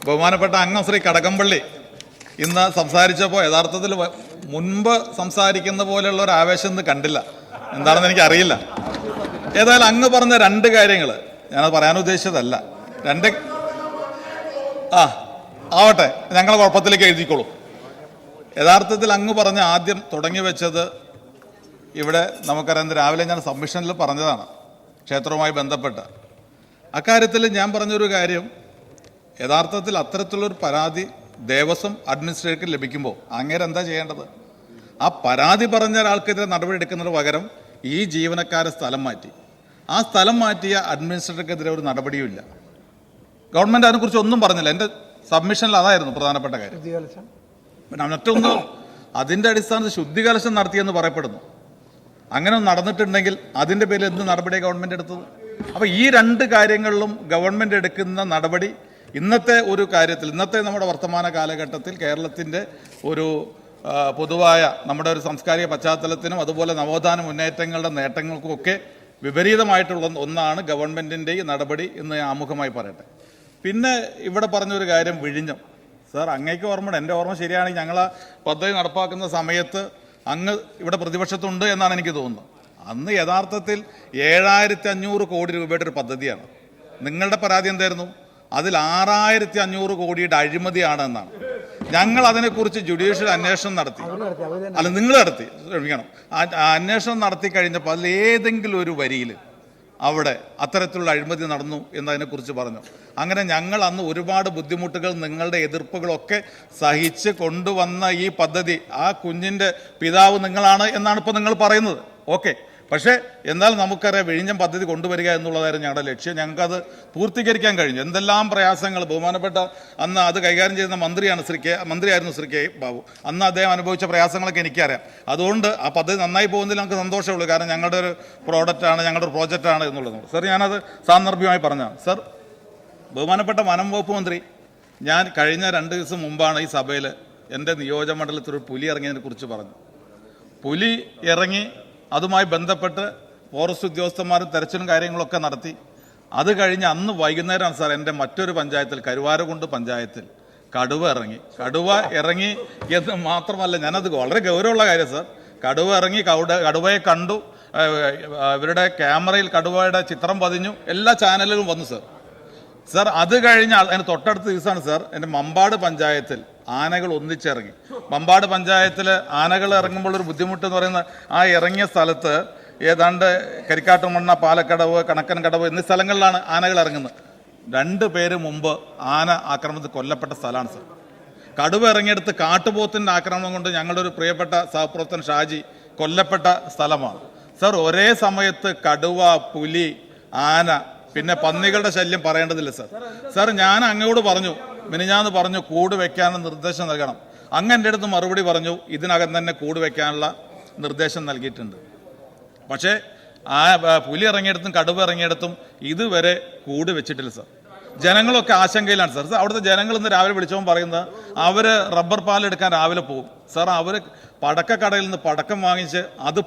ബഹുമാനപ്പെട്ട അംഗം ശ്രീ കടകംപള്ളി ഇന്ന് സംസാരിച്ചപ്പോൾ യഥാർത്ഥത്തിൽ മുൻപ് സംസാരിക്കുന്ന പോലെയുള്ള ഒരു ആവേശം ഇന്ന് കണ്ടില്ല. എന്താണെന്ന് എനിക്കറിയില്ല. ഏതായാലും അങ്ങ് പറഞ്ഞ രണ്ട് കാര്യങ്ങൾ ഞാനത് പറയാൻ ഉദ്ദേശിച്ചതല്ല. ആവട്ടെ, ഞങ്ങളെ കുഴപ്പത്തിലേക്ക് എഴുതിക്കോളൂ. യഥാർത്ഥത്തിൽ അങ്ങ് പറഞ്ഞ ആദ്യം തുടങ്ങി വെച്ചത് ഇവിടെ നമുക്കറിയാം, രാവിലെ ഞാൻ സബ്മിഷനിൽ പറഞ്ഞതാണ് ക്ഷേത്രവുമായി ബന്ധപ്പെട്ട്. അക്കാര്യത്തിൽ ഞാൻ പറഞ്ഞൊരു കാര്യം, യഥാർത്ഥത്തിൽ അത്തരത്തിലുള്ളൊരു പരാതി ദേവസ്വം അഡ്മിനിസ്ട്രേറ്റർക്ക് ലഭിക്കുമ്പോൾ അങ്ങേര് എന്താ ചെയ്യേണ്ടത്? ആ പരാതി പറഞ്ഞ ഒരാൾക്കെതിരെ നടപടി എടുക്കുന്നതിന് പകരം ഈ ജീവനക്കാരെ സ്ഥലം മാറ്റി. ആ സ്ഥലം മാറ്റിയ അഡ്മിനിസ്ട്രേറ്റർക്കെതിരെ ഒരു നടപടിയും ഇല്ല. ഗവൺമെൻറ് അതിനെക്കുറിച്ച് ഒന്നും പറഞ്ഞില്ല. എൻ്റെ സബ്മിഷനിൽ അതായിരുന്നു പ്രധാനപ്പെട്ട കാര്യം. പിന്നെ മറ്റൊന്ന്, അതിൻ്റെ അടിസ്ഥാനത്തിൽ ശുദ്ധികലശം നടത്തിയെന്ന് പറയപ്പെടുന്നു. അങ്ങനെ നടന്നിട്ടുണ്ടെങ്കിൽ അതിൻ്റെ പേരിൽ എന്ത് നടപടിയാണ് ഗവൺമെൻറ് എടുത്തത്? അപ്പോൾ ഈ രണ്ട് കാര്യങ്ങളിലും ഗവൺമെൻറ് എടുക്കുന്ന നടപടി ഇന്നത്തെ ഒരു കാര്യത്തിൽ, ഇന്നത്തെ നമ്മുടെ വർത്തമാന കാലഘട്ടത്തിൽ കേരളത്തിൻ്റെ ഒരു പൊതുവായ നമ്മുടെ ഒരു സാംസ്കാരിക പശ്ചാത്തലത്തിനും അതുപോലെ നവോത്ഥാന മുന്നേറ്റങ്ങളുടെ നേട്ടങ്ങൾക്കുമൊക്കെ വിപരീതമായിട്ടുള്ള ഒന്നാണ് ഗവൺമെൻറ്റിൻ്റെ ഈ നടപടി എന്ന് ഞാൻ ആമുഖമായി പറയട്ടെ. പിന്നെ ഇവിടെ പറഞ്ഞൊരു കാര്യം, വിഴിഞ്ഞം. സാർ, അങ്ങേക്ക് ഓർമ്മയുണ്ട്, എൻ്റെ ഓർമ്മ ശരിയാണെങ്കിൽ ഞങ്ങൾ ആ പദ്ധതി നടപ്പാക്കുന്ന സമയത്ത് അങ്ങ് ഇവിടെ പ്രതിപക്ഷത്തുണ്ട് എന്നാണ് എനിക്ക് തോന്നുന്നത്. അന്ന് യഥാർത്ഥത്തിൽ 7500 കോടി രൂപയുടെ ഒരു പദ്ധതിയാണ്. നിങ്ങളുടെ പരാതി എന്തായിരുന്നു? അതിൽ 6500 കോടിയുടെ അഴിമതിയാണ് എന്നാണ്. ഞങ്ങൾ അതിനെക്കുറിച്ച് ജുഡീഷ്യൽ അന്വേഷണം നടത്തി. അല്ല, നിങ്ങൾ നടത്തി, ക്ഷമിക്കണം, അന്വേഷണം നടത്തി കഴിഞ്ഞപ്പോൾ അതിൽ ഏതെങ്കിലും ഒരു വരിയിൽ അവിടെ അത്തരത്തിലുള്ള അഴിമതി നടന്നു എന്നതിനെക്കുറിച്ച് പറഞ്ഞു. അങ്ങനെ ഞങ്ങൾ അന്ന് ഒരുപാട് ബുദ്ധിമുട്ടുകൾ, നിങ്ങളുടെ എതിർപ്പുകളൊക്കെ സഹിച്ച് കൊണ്ടുവന്ന ഈ പദ്ധതി, ആ കുഞ്ഞിൻ്റെ പിതാവ് നിങ്ങളാണ് എന്നാണ് ഇപ്പോൾ നിങ്ങൾ പറയുന്നത്. ഓക്കെ, പക്ഷേ എന്നാൽ നമുക്കറിയാം, വിഴിഞ്ഞം പദ്ധതി കൊണ്ടുവരിക എന്നുള്ളതായിരുന്നു ഞങ്ങളുടെ ലക്ഷ്യം. ഞങ്ങൾക്കത് പൂർത്തീകരിക്കാൻ കഴിഞ്ഞു. എന്തെല്ലാം പ്രയാസങ്ങൾ ബഹുമാനപ്പെട്ട അന്ന് അത് കൈകാര്യം ചെയ്യുന്ന മന്ത്രിയായിരുന്നു ശ്രീ കെ ബാബു. അന്ന് അദ്ദേഹം അനുഭവിച്ച പ്രയാസങ്ങളൊക്കെ എനിക്കറിയാം. അതുകൊണ്ട് ആ പദ്ധതി നന്നായി പോകുന്നതിൽ നമുക്ക് സന്തോഷമുള്ളൂ. കാരണം ഞങ്ങളുടെ ഒരു പ്രോഡക്റ്റാണ്, ഞങ്ങളുടെ ഒരു പ്രോജക്റ്റാണ് എന്നുള്ളത്. സർ, ഞാനത് സാന്ദർഭികമായി പറഞ്ഞതാണ്. സർ, ബഹുമാനപ്പെട്ട വനം വകുപ്പ് മന്ത്രി, ഞാൻ കഴിഞ്ഞ 2 ദിവസം മുമ്പാണ് ഈ സഭയിൽ എൻ്റെ നിയോജകമണ്ഡലത്തിൽ ഒരു പുലി ഇറങ്ങിയതിനെ കുറിച്ച് പറഞ്ഞു. പുലി ഇറങ്ങി, അതുമായി ബന്ധപ്പെട്ട് ഫോറസ്റ്റ് ഉദ്യോഗസ്ഥന്മാരും തെരച്ചിലും കാര്യങ്ങളൊക്കെ നടത്തി. അത് കഴിഞ്ഞ് അന്ന് വൈകുന്നേരമാണ് സാർ എൻ്റെ മറ്റൊരു പഞ്ചായത്തിൽ, കരുവാരക്കുണ്ട് പഞ്ചായത്തിൽ കടുവ ഇറങ്ങി എന്ന് മാത്രമല്ല, ഞാനത് വളരെ ഗൗരവമുള്ള കാര്യം സാർ. കടുവ ഇറങ്ങി, കടുവയെ കണ്ടു, ഇവരുടെ ക്യാമറയിൽ കടുവയുടെ ചിത്രം പതിഞ്ഞു, എല്ലാ ചാനലുകളും വന്നു സാർ. സാർ, അത് കഴിഞ്ഞ അതിന് തൊട്ടടുത്ത ദിവസമാണ് സാർ എൻ്റെ മമ്പാട് പഞ്ചായത്തിൽ ആനകൾ ഒന്നിച്ചിറങ്ങി. മമ്പാട് പഞ്ചായത്തിൽ ആനകൾ ഇറങ്ങുമ്പോൾ ഒരു ബുദ്ധിമുട്ട് എന്ന് പറയുന്നത്, ആ ഇറങ്ങിയ സ്ഥലത്ത് ഏതാണ്ട് കരിക്കാട്ടുമണ്ണ, പാലക്കടവ്, കണക്കൻ കടവ് എന്നീ സ്ഥലങ്ങളിലാണ് ആനകൾ ഇറങ്ങുന്നത്. 2 പേര് മുമ്പ് ആന ആക്രമണത്തിൽ കൊല്ലപ്പെട്ട സ്ഥലമാണ് സാർ. കടുവ ഇറങ്ങിയെടുത്ത് കാട്ടുപോത്തിൻ്റെ ആക്രമണം കൊണ്ട് ഞങ്ങളുടെ ഒരു പ്രിയപ്പെട്ട സഹപ്രവർത്തകൻ ഷാജി കൊല്ലപ്പെട്ട സ്ഥലമാണ് സാർ. ഒരേ സമയത്ത് കടുവ, പുലി, ആന, പിന്നെ പന്നികളുടെ ശല്യം പറയേണ്ടതില്ല സാർ. സാർ, ഞാൻ അങ്ങോട് പറഞ്ഞു, മിനിഞ്ഞാന്ന് പറഞ്ഞു കൂട് വെക്കാനുള്ള നിർദ്ദേശം നൽകണം. അങ്ങ് എൻ്റെ അടുത്ത് മറുപടി പറഞ്ഞു, ഇതിനകം തന്നെ കൂട് വെക്കാനുള്ള നിർദ്ദേശം നൽകിയിട്ടുണ്ട്. പക്ഷേ ആ പുലി ഇറങ്ങിയെടുത്തും കടുവ ഇറങ്ങിയെടുത്തും ഇതുവരെ കൂട് വെച്ചിട്ടില്ല സാർ. ജനങ്ങളൊക്കെ ആശങ്കയിലാണ് സാർ. അവിടുത്തെ ജനങ്ങൾ ഇന്ന് രാവിലെ വിളിച്ചപ്പോൾ പറയുന്നത്, അവർ റബ്ബർ പാലെടുക്കാൻ രാവിലെ പോകും സാർ. അവർ പടക്കക്കടയിൽ നിന്ന് പടക്കം വാങ്ങിച്ച് അത്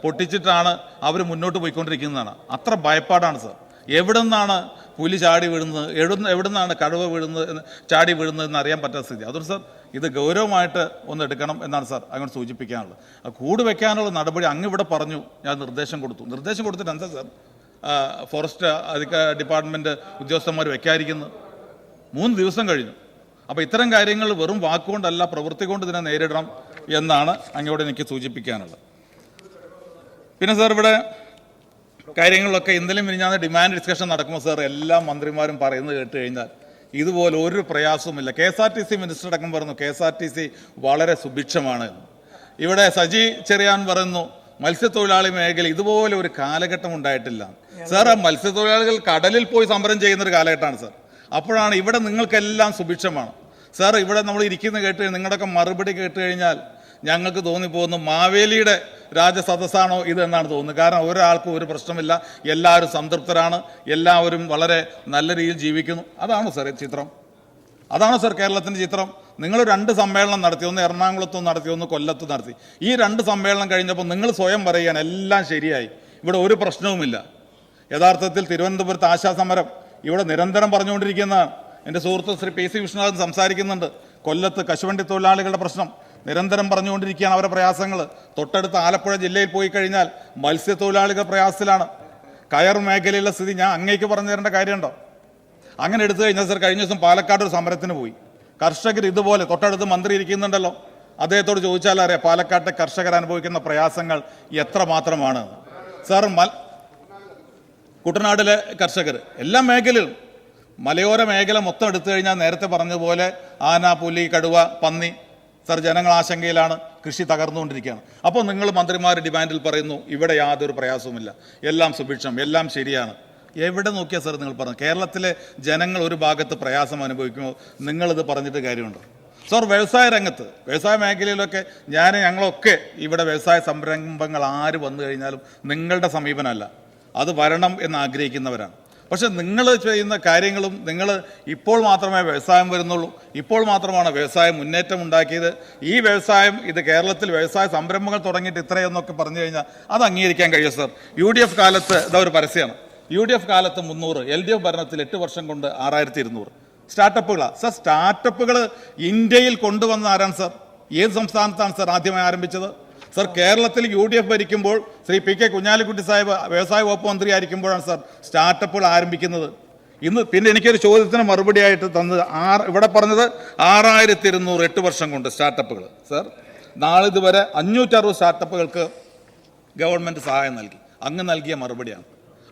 പൊട്ടിച്ചിട്ടാണ് അവർ മുന്നോട്ട് പോയിക്കൊണ്ടിരിക്കുന്നതാണ്. അത്ര ഭയപ്പാടാണ് സാർ. എവിടെ നിന്നാണ് പുലി ചാടി വീഴുന്നത്, എവിടെ നിന്നാണ് കടുവ ചാടി വീഴുന്നതെന്ന് അറിയാൻ പറ്റാത്ത സ്ഥിതി. അതുകൊണ്ട് സാർ, ഇത് ഗൗരവമായിട്ട് ഒന്ന് എടുക്കണം എന്നാണ് സാർ അങ്ങനെ സൂചിപ്പിക്കാനുള്ളത്. കൂട് വെക്കാനുള്ള നടപടി അങ്ങ് ഇവിടെ പറഞ്ഞു, ഞാൻ നിർദ്ദേശം കൊടുത്തിട്ട് എന്താ സാർ ഫോറസ്റ്റ് ഡിപ്പാർട്ട്മെൻറ്റ് ഉദ്യോഗസ്ഥന്മാർ വെക്കാതിരിക്കുന്നത്? 3 ദിവസം കഴിഞ്ഞു. അപ്പോൾ ഇത്തരം കാര്യങ്ങൾ വെറും വാക്കുകൊണ്ടല്ല, പ്രവൃത്തി കൊണ്ട് ഇതിനെ നേരിടണം എന്നാണ് അങ്ങോട്ട് എനിക്ക് സൂചിപ്പിക്കാനുള്ളത്. പിന്നെ സാർ, ഇവിടെ കാര്യങ്ങളിലൊക്കെ ഇന്നലെ മിനിഞ്ഞാന്ന് ഡിമാൻഡ് ഡിസ്കഷൻ നടക്കുമ്പോൾ സാർ, എല്ലാ മന്ത്രിമാരും പറയുന്നത് കേട്ട് കഴിഞ്ഞാൽ ഇതുപോലെ ഒരു പ്രയാസവുമില്ല. KSRTC മിനിസ്റ്റർ അടക്കം പറഞ്ഞു KSRTC വളരെ സുഭിക്ഷമാണ്. ഇവിടെ സജി ചെറിയാൻ പറയുന്നു മത്സ്യത്തൊഴിലാളി മേഖല ഇതുപോലെ ഒരു കാലഘട്ടം ഉണ്ടായിട്ടില്ല. സാർ, ആ മത്സ്യത്തൊഴിലാളികൾ കടലിൽ പോയി സമരം ചെയ്യുന്നൊരു കാലഘട്ടമാണ് സാർ. അപ്പോഴാണ് ഇവിടെ നിങ്ങൾക്കെല്ലാം സുഭിക്ഷമാണ് സാർ. ഇവിടെ നമ്മൾ ഇരിക്കുന്ന കേട്ട് നിങ്ങളുടെയൊക്കെ മറുപടി കേട്ട് കഴിഞ്ഞാൽ ഞങ്ങൾക്ക് തോന്നിപ്പോകുന്നു മാവേലിയുടെ രാജസദസ്സാണോ ഇത് എന്നാണ് തോന്നുന്നത്. കാരണം ഒരാൾക്കും ഒരു പ്രശ്നമില്ല, എല്ലാവരും സംതൃപ്തരാണ്, എല്ലാവരും വളരെ നല്ല രീതിയിൽ ജീവിക്കുന്നു. അതാണോ സാർ ചിത്രം? അതാണോ സാർ കേരളത്തിൻ്റെ ചിത്രം? നിങ്ങൾ 2 സമ്മേളനം നടത്തി, ഒന്ന് എറണാകുളത്തും നടത്തി, ഒന്ന് കൊല്ലത്ത് നടത്തി. ഈ 2 സമ്മേളനം കഴിഞ്ഞപ്പോൾ നിങ്ങൾ സ്വയം പറയുകയാണ് എല്ലാം ശരിയായി, ഇവിടെ ഒരു പ്രശ്നവുമില്ല. യഥാർത്ഥത്തിൽ തിരുവനന്തപുരത്ത് ആശാസമരം ഇവിടെ നിരന്തരം പറഞ്ഞുകൊണ്ടിരിക്കുന്നതാണ്. എൻ്റെ സുഹൃത്ത് ശ്രീ പി സി വിഷ്ണുനാഥൻ സംസാരിക്കുന്നുണ്ട്. കൊല്ലത്ത് കശുവണ്ടി തൊഴിലാളികളുടെ പ്രശ്നം നിരന്തരം പറഞ്ഞുകൊണ്ടിരിക്കുകയാണ്, അവരുടെ പ്രയാസങ്ങൾ. തൊട്ടടുത്ത ആലപ്പുഴ ജില്ലയിൽ പോയി കഴിഞ്ഞാൽ മത്സ്യത്തൊഴിലാളികൾ പ്രയാസത്തിലാണ്. കയർ മേഖലയിലെ സ്ഥിതി ഞാൻ അങ്ങേക്ക് പറഞ്ഞു തരേണ്ട കാര്യമുണ്ടോ? അങ്ങനെ എടുത്തു കഴിഞ്ഞാൽ സർ, കഴിഞ്ഞ ദിവസം പാലക്കാട് ഒരു സമരത്തിന് പോയി. കർഷകർ ഇതുപോലെ തൊട്ടടുത്ത് മന്ത്രി ഇരിക്കുന്നുണ്ടല്ലോ, അദ്ദേഹത്തോട് ചോദിച്ചാൽ അറിയാം പാലക്കാട്ടെ കർഷകർ അനുഭവിക്കുന്ന പ്രയാസങ്ങൾ എത്ര മാത്രമാണ്. സാർ, കുട്ടനാട്ടിലെ കർഷകർ എല്ലാ മേഖലയിലും, മലയോര മേഖല മൊത്തം എടുത്തു കഴിഞ്ഞാൽ നേരത്തെ പറഞ്ഞതുപോലെ ആന, പുലി, കടുവ, പന്നി, സർ ജനങ്ങൾ ആശങ്കയിലാണ്, കൃഷി തകർന്നുകൊണ്ടിരിക്കുകയാണ്. അപ്പോൾ നിങ്ങൾ മന്ത്രിമാർ ഡിമാൻഡിൽ പറയുന്നു ഇവിടെ യാതൊരു പ്രയാസവുമില്ല, എല്ലാം സുഭിക്ഷം, എല്ലാം ശരിയാണ്. എവിടെ നോക്കിയാൽ സാർ നിങ്ങൾ പറഞ്ഞു കേരളത്തിലെ ജനങ്ങൾ ഒരു ഭാഗത്ത് പ്രയാസം അനുഭവിക്കുമ്പോൾ നിങ്ങളിത് പറഞ്ഞിട്ട് കാര്യമുണ്ടോ? സാർ, വ്യവസായ രംഗത്ത്, വ്യവസായ മേഖലയിലൊക്കെ ഞങ്ങളൊക്കെ ഇവിടെ വ്യവസായ സംരംഭങ്ങൾ ആര് വന്നു കഴിഞ്ഞാലും നിങ്ങളുടെ സമീപനമല്ല, അത് വരണം എന്ന് ആഗ്രഹിക്കുന്നവരാണ്. പക്ഷെ നിങ്ങൾ ചെയ്യുന്ന കാര്യങ്ങളും, നിങ്ങൾ ഇപ്പോൾ മാത്രമേ വ്യവസായം വരുന്നുള്ളൂ, ഇപ്പോൾ മാത്രമാണ് വ്യവസായം മുന്നേറ്റം ഉണ്ടാക്കിയത്, ഈ വ്യവസായം ഇത് കേരളത്തിൽ വ്യവസായ സംരംഭങ്ങൾ തുടങ്ങിയിട്ട് ഇത്രയെന്നൊക്കെ പറഞ്ഞു കഴിഞ്ഞാൽ അത് അംഗീകരിക്കാൻ കഴിയും സാർ. UDF കാലത്ത് ഇതാ ഒരു പരസ്യമാണ്, UDF കാലത്ത് 300, LDF ഭരണത്തിൽ 8 വർഷം കൊണ്ട് 6200 സ്റ്റാർട്ടപ്പുകളാണ് സാർ. സ്റ്റാർട്ടപ്പുകൾ ഇന്ത്യയിൽ കൊണ്ടുവന്ന ആരാണ് സാർ? ഏത് സംസ്ഥാനത്താണ് സാർ ആദ്യമായി ആരംഭിച്ചത്? സർ, കേരളത്തിൽ UDF ഭരിക്കുമ്പോൾ ശ്രീ PK കുഞ്ഞാലിക്കുട്ടി സാഹിബ് വ്യവസായ വകുപ്പ് മന്ത്രി ആയിരിക്കുമ്പോഴാണ് സാർ സ്റ്റാർട്ടപ്പുകൾ ആരംഭിക്കുന്നത്. ഇന്ന് പിന്നെ എനിക്കൊരു ചോദ്യത്തിന് മറുപടിയായിട്ട് തന്നത് ഇവിടെ പറഞ്ഞത് 6200 8 വർഷം കൊണ്ട് സ്റ്റാർട്ടപ്പുകൾ. സർ, നാളിതുവരെ 560 സ്റ്റാർട്ടപ്പുകൾക്ക് ഗവൺമെൻറ് സഹായം നൽകി. അങ്ങ് നൽകിയ മറുപടിയാണ്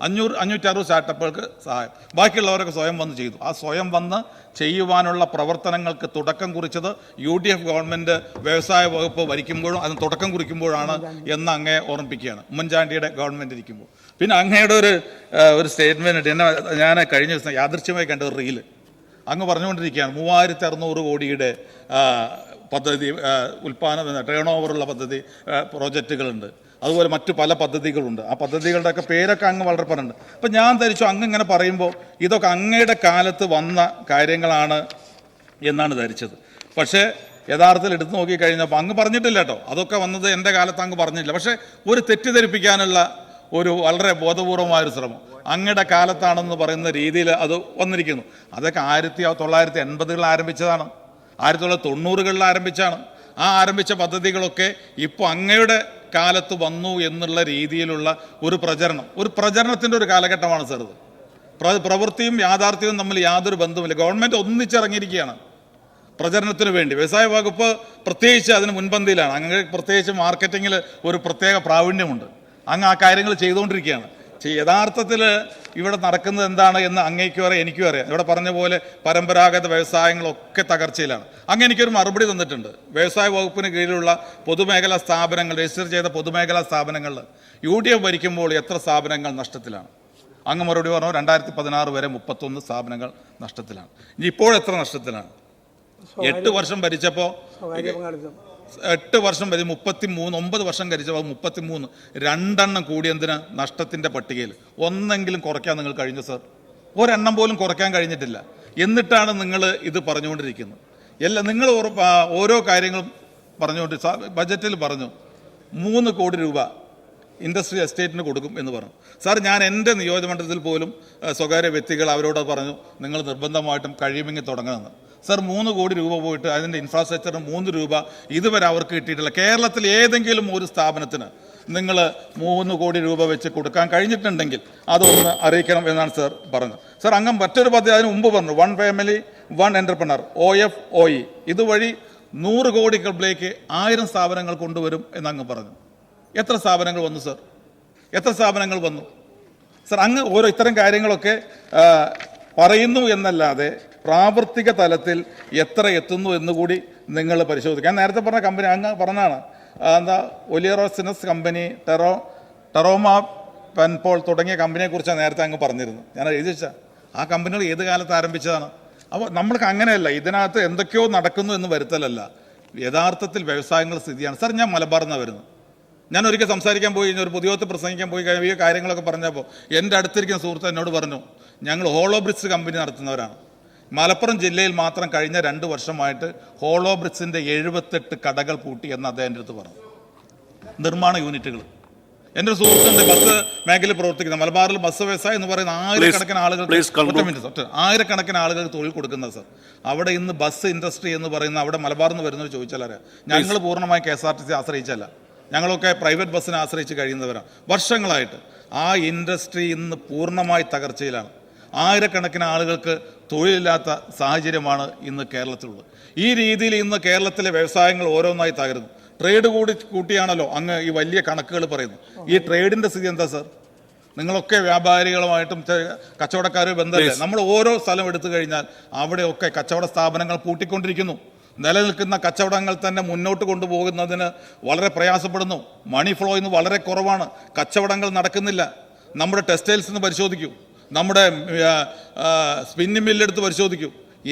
560 സ്റ്റാർട്ടപ്പുകൾക്ക് സഹായം. ബാക്കിയുള്ളവരൊക്കെ സ്വയം വന്ന് ചെയ്തു. ആ സ്വയം വന്ന് ചെയ്യുവാനുള്ള പ്രവർത്തനങ്ങൾക്ക് തുടക്കം കുറിച്ചത് UDF ഗവൺമെൻറ് വ്യവസായ വകുപ്പ് ഭരിക്കുമ്പോഴും അതിന് തുടക്കം കുറിക്കുമ്പോഴാണ് എന്ന് അങ്ങേ ഓർമ്മിപ്പിക്കുകയാണ്, ഉമ്മൻചാണ്ടിയുടെ ഗവൺമെൻറ് ഇരിക്കുമ്പോൾ. പിന്നെ അങ്ങയുടെ ഒരു സ്റ്റേറ്റ്മെൻറ്റ് ഞാൻ കഴിഞ്ഞ ദിവസം യാദൃശ്യമായി കണ്ട ഒരു റീല് അങ്ങ് പറഞ്ഞുകൊണ്ടിരിക്കുകയാണ് 3600 കോടിയുടെ പദ്ധതി, ഉൽപ്പാദന ടേൺ ഓവറുള്ള പദ്ധതി പ്രോജക്റ്റുകളുണ്ട്, അതുപോലെ മറ്റു പല പദ്ധതികളുണ്ട്. ആ പദ്ധതികളുടെയൊക്കെ പേരൊക്കെ അങ്ങ് വളരെ പറഞ്ഞിട്ടുണ്ട്. അപ്പം ഞാൻ ധരിച്ചു അങ്ങ് ഇങ്ങനെ പറയുമ്പോൾ ഇതൊക്കെ അങ്ങയുടെ കാലത്ത് വന്ന കാര്യങ്ങളാണ് എന്നാണ് ധരിച്ചത്. പക്ഷേ യഥാർത്ഥത്തിൽ എടുത്തു നോക്കിക്കഴിഞ്ഞപ്പോൾ അങ്ങ് പറഞ്ഞിട്ടില്ല കേട്ടോ, അതൊക്കെ വന്നത് എൻ്റെ കാലത്ത് അങ്ങ് പറഞ്ഞില്ല. പക്ഷേ ഒരു തെറ്റിദ്ധരിപ്പിക്കാനുള്ള ഒരു വളരെ ബോധപൂർവമായൊരു ശ്രമം അങ്ങയുടെ കാലത്താണെന്ന് പറയുന്ന രീതിയിൽ അത് വന്നിരിക്കുന്നു. അതൊക്കെ 1980-കളിൽ ആരംഭിച്ചതാണ്, 1990-കളിൽ ആരംഭിച്ചാണ്. ആ ആരംഭിച്ച പദ്ധതികളൊക്കെ ഇപ്പോൾ അങ്ങയുടെ കാലത്ത് വന്നു എന്നുള്ള രീതിയിലുള്ള ഒരു പ്രചരണത്തിൻ്റെ ഒരു കാലഘട്ടമാണ് സാർ ഇത്. പ്രവൃത്തിയും യാഥാർത്ഥ്യവും തമ്മിൽ യാതൊരു ബന്ധവുമില്ല. ഗവൺമെൻറ് ഒന്നിച്ചിറങ്ങിയിരിക്കുകയാണ് പ്രചരണത്തിന് വേണ്ടി. വ്യവസായ വകുപ്പ് പ്രത്യേകിച്ച് അതിന് മുൻപന്തിയിലാണ്. അങ്ങ് പ്രത്യേകിച്ച് മാർക്കറ്റിങ്ങിൽ ഒരു പ്രത്യേക പ്രാവീണ്യമുണ്ട്. അങ്ങ് ആ കാര്യങ്ങൾ ചെയ്തുകൊണ്ടിരിക്കുകയാണ്. യഥാർത്ഥത്തിൽ ഇവിടെ നടക്കുന്നത് എന്താണ് എന്ന് അങ്ങേക്കും അറിയാം, എനിക്കും അറിയാം. ഇവിടെ പറഞ്ഞ പോലെ പരമ്പരാഗത വ്യവസായങ്ങളൊക്കെ തകർച്ചയിലാണ്. അങ്ങ് എനിക്കൊരു മറുപടി തന്നിട്ടുണ്ട്. വ്യവസായ വകുപ്പിന് കീഴിലുള്ള പൊതുമേഖലാ സ്ഥാപനങ്ങൾ, രജിസ്റ്റർ ചെയ്ത പൊതുമേഖലാ സ്ഥാപനങ്ങളിൽ UDF ഭരിക്കുമ്പോൾ എത്ര സ്ഥാപനങ്ങൾ നഷ്ടത്തിലാണ്? അങ്ങ് മറുപടി പറഞ്ഞു 2016 വരെ 31 സ്ഥാപനങ്ങൾ നഷ്ടത്തിലാണ്. ഇനി ഇപ്പോൾ എത്ര നഷ്ടത്തിലാണ്? 8 വർഷം ഭരിച്ചപ്പോൾ 8 വർഷം വരെ 33, 9 വർഷം കഴിച്ചപ്പോൾ 33, 2 എണ്ണം കൂടി എന്തിന് നഷ്ടത്തിൻ്റെ പട്ടികയിൽ. ഒന്നെങ്കിലും കുറയ്ക്കാൻ നിങ്ങൾ കഴിഞ്ഞു സാർ? ഒരെണ്ണം പോലും കുറയ്ക്കാൻ കഴിഞ്ഞിട്ടില്ല. എന്നിട്ടാണ് നിങ്ങൾ ഇത് പറഞ്ഞുകൊണ്ടിരിക്കുന്നത്. നിങ്ങൾ ഓരോ കാര്യങ്ങളും പറഞ്ഞുകൊണ്ട് ബജറ്റിൽ പറഞ്ഞു 3 കോടി രൂപ ഇൻഡസ്ട്രി എസ്റ്റേറ്റിന് കൊടുക്കും എന്ന് പറഞ്ഞു. സാർ, ഞാൻ എൻ്റെ നിയോജകമണ്ഡലത്തിൽ പോലും സ്വകാര്യ വ്യക്തികൾ അവരോട് പറഞ്ഞു നിങ്ങൾ നിർബന്ധമായിട്ടും കഴിയുമെങ്കിൽ തുടങ്ങണമെന്ന്. സർ, 3 കോടി രൂപ പോയിട്ട് അതിൻ്റെ ഇൻഫ്രാസ്ട്രക്ചറിന് 3 രൂപ ഇതുവരെ അവർക്ക് കിട്ടിയിട്ടില്ല. കേരളത്തിൽ ഏതെങ്കിലും ഒരു സ്ഥാപനത്തിന് നിങ്ങൾ 3 കോടി രൂപ വെച്ച് കൊടുക്കാൻ കഴിഞ്ഞിട്ടുണ്ടെങ്കിൽ അതൊന്ന് അറിയിക്കണം എന്നാണ് സാർ പറഞ്ഞത്. സാർ, അങ്ങ് മറ്റൊരു പദ്ധതി അതിന് മുമ്പ് പറഞ്ഞു 1 ഫാമിലി 1 എൻ്റർപ്രണർ OFOE ഇതുവഴി 100 കോടി ക്ലബിലേക്ക് 1000 സ്ഥാപനങ്ങൾ കൊണ്ടുവരും എന്നങ്ങ് പറഞ്ഞു. എത്ര സ്ഥാപനങ്ങൾ വന്നു സാർ? എത്ര സ്ഥാപനങ്ങൾ വന്നു സാർ? അങ്ങ് ഓരോ ഇത്തരം കാര്യങ്ങളൊക്കെ പറയുന്നു എന്നല്ലാതെ പ്രാവർത്തിക തലത്തിൽ എത്ര എത്തുന്നു എന്നുകൂടി നിങ്ങൾ പരിശോധിക്കുക. ഞാൻ നേരത്തെ പറഞ്ഞ കമ്പനി അങ്ങ് പറഞ്ഞാണ് ഒലിയറോസിനസ് കമ്പനി, ടെറോമ പെൻപോൾ തുടങ്ങിയ കമ്പനിയെക്കുറിച്ചാണ് നേരത്തെ അങ്ങ് പറഞ്ഞിരുന്നത്. ഞാൻ എഴുതി വെച്ചാൽ ആ കമ്പനികൾ ഏത് കാലത്ത് ആരംഭിച്ചതാണ്? അപ്പോൾ നമ്മൾക്ക് അങ്ങനെയല്ല, ഇതിനകത്ത് എന്തൊക്കെയോ നടക്കുന്നു എന്ന് വരുത്തലല്ല, യഥാർത്ഥത്തിൽ വ്യവസായങ്ങൾ സ്ഥിതിയാണ്. സാർ, ഞാൻ മലബാറിൽ നിന്നാണ് വരുന്നത്. ഞാൻ ഒരിക്കൽ സംസാരിക്കാൻ പോയി കഴിഞ്ഞാൽ ഒരു പൊതുയോഗത്തിൽ പ്രസംഗിക്കാൻ പോയി കഴിഞ്ഞാൽ ഈ കാര്യങ്ങളൊക്കെ പറഞ്ഞപ്പോൾ എൻ്റെ അടുത്തിരിക്കുന്ന സുഹൃത്ത് എന്നോട് പറഞ്ഞു ഞങ്ങൾ ഹോളോ ബ്രിക്സ് കമ്പനി നടത്തുന്നവരാണ്. മലപ്പുറം ജില്ലയിൽ മാത്രം കഴിഞ്ഞ 2 വർഷമായിട്ട് ഹോളോ ബ്രിക്സിൻ്റെ 78 കടകൾ പൂട്ടി എന്ന് അദ്ദേഹം എൻ്റെ അടുത്ത് പറഞ്ഞു. നിർമ്മാണ യൂണിറ്റുകൾ എൻ്റെ ഒരു സുഹൃത്തുണ്ട് ബസ് മേഖലയിൽ പ്രവർത്തിക്കുന്ന മലബാറിൽ ബസ് വ്യവസായം എന്ന് പറയുന്ന ആയിരക്കണക്കിന് ആളുകൾക്ക് തൊഴിൽ കൊടുക്കുന്നത് സർ. അവിടെ ഇന്ന് ബസ് ഇൻഡസ്ട്രി എന്ന് പറയുന്ന അവിടെ മലബാറിൽ നിന്ന് വരുന്നവർ ചോദിച്ചാൽ അറിയാം, ഞങ്ങൾ പൂർണ്ണമായി KSRTC ആശ്രയിച്ചല്ല, ഞങ്ങളൊക്കെ പ്രൈവറ്റ് ബസ്സിനെ ആശ്രയിച്ച് കഴിയുന്നവരാണ് വർഷങ്ങളായിട്ട്. ആ ഇൻഡസ്ട്രി ഇന്ന് പൂർണ്ണമായി തകർച്ചയിലാണ്. ആയിരക്കണക്കിന് ആളുകൾക്ക് തൊഴിലില്ലാത്ത സാഹചര്യമാണ് ഇന്ന് കേരളത്തിലുള്ളത്. ഈ രീതിയിൽ ഇന്ന് കേരളത്തിലെ വ്യവസായങ്ങൾ ഓരോന്നായി തകരുന്നു. ട്രേഡ് കൂട്ടിയാണല്ലോ അങ്ങ് ഈ വലിയ കണക്കുകൾ പറയുന്നത്. ഈ ട്രേഡിന്റെ സ്ഥിതി എന്താ സർ? നിങ്ങളൊക്കെ വ്യാപാരികളുമായിട്ടും കച്ചവടക്കാരും ബന്ധമില്ല. നമ്മൾ ഓരോ സ്ഥലം എടുത്തു കഴിഞ്ഞാൽ അവിടെയൊക്കെ കച്ചവട സ്ഥാപനങ്ങൾ പൂട്ടിക്കൊണ്ടിരിക്കുന്നു. നിലനിൽക്കുന്ന കച്ചവടങ്ങൾ തന്നെ മുന്നോട്ട് കൊണ്ടുപോകുന്നതിന് വളരെ പ്രയാസപ്പെടുന്നു. മണി ഫ്ലോ ഇന്ന് വളരെ കുറവാണ്. കച്ചവടങ്ങൾ നടക്കുന്നില്ല. നമ്മുടെ ടെക്സ്റ്റൈൽസ് നിന്ന് പരിശോധിക്കൂ, നമ്മുടെ സ്പിന്നിംഗ് മില്ലെടുത്ത് പരിശോധിക്കൂ,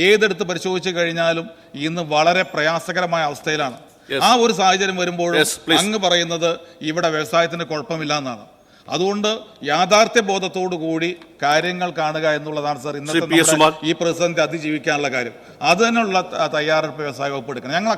ഏതെടുത്ത് പരിശോധിച്ച് കഴിഞ്ഞാലും ഇന്ന് വളരെ പ്രയാസകരമായ അവസ്ഥയിലാണ്. ആ ഒരു സാഹചര്യം വരുമ്പോൾ അങ്ങ് പറയുന്നത് ഇവിടെ വ്യവസായത്തിന് കുഴപ്പമില്ല എന്നാണ്. അതുകൊണ്ട് യാഥാർത്ഥ്യ ബോധത്തോടു കൂടി കാര്യങ്ങൾ കാണുക എന്നുള്ളതാണ് സർ ഇന്നത്തെ ഈ പ്രതിസന്ധി അതിജീവിക്കാനുള്ള കാര്യം. അതിനുള്ള തയ്യാറെടുപ്പ് വ്യവസായ വകുപ്പ് എടുക്കണം. ഞങ്ങൾ